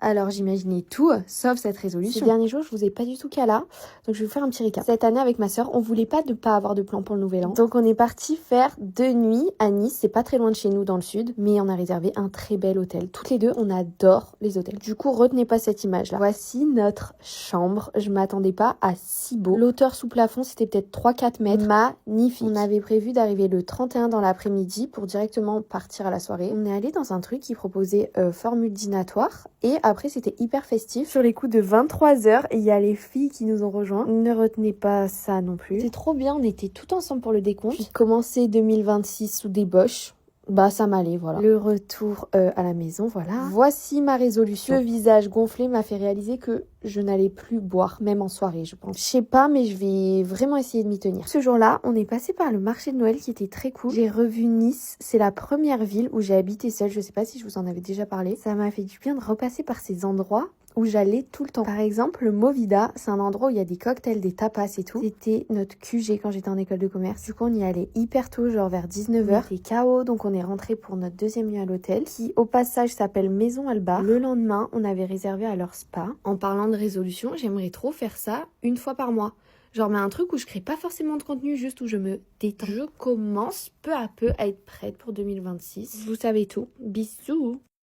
Alors j'imaginais tout, sauf cette résolution. Ces derniers jours, je vous ai pas du tout cala, donc je vais vous faire un petit récap. Cette année avec ma sœur, on voulait pas avoir de plan pour le nouvel an. Donc on est parti faire 2 nuits à Nice, c'est pas très loin de chez nous dans le sud, mais on a réservé un très bel hôtel. Toutes les deux, on adore les hôtels. Du coup, retenez pas cette image là. Voici notre chambre, je m'attendais pas à si beau. L'hauteur sous plafond, c'était peut-être 3-4 mètres. Magnifique. On avait prévu d'arriver le 31 dans l'après-midi pour directement partir à la soirée. On est allé dans un truc qui proposait formule dînatoire et après c'était hyper festif. Sur les coups de 23h, il y a les filles qui nous ont rejoints. Ne retenez pas ça non plus. C'est trop bien, on était tout ensemble pour le décompte. Puis commencer 2026 sous débauche. Bah ça m'allait, voilà. Le retour à la maison, voilà. Voici ma résolution. Le visage gonflé m'a fait réaliser que je n'allais plus boire, même en soirée, je pense. Je sais pas, mais je vais vraiment essayer de m'y tenir. Ce jour-là, on est passé par le marché de Noël qui était très cool. J'ai revu Nice, c'est la première ville où j'ai habité seule. Je sais pas si je vous en avais déjà parlé. Ça m'a fait du bien de repasser par ces endroits où j'allais tout le temps. Par exemple, le Movida, c'est un endroit où il y a des cocktails, des tapas et tout. C'était notre QG quand j'étais en école de commerce. Du coup, on y allait hyper tôt, genre vers 19h. C'était KO, donc on est rentré pour notre deuxième nuit à l'hôtel, qui au passage s'appelle Maison Alba. Le lendemain, on avait réservé à leur spa. En parlant de résolution, j'aimerais trop faire ça une fois par mois. Genre, mais un truc où je crée pas forcément de contenu, juste où je me détends. Je commence peu à peu à être prête pour 2026. Vous savez tout. Bisous!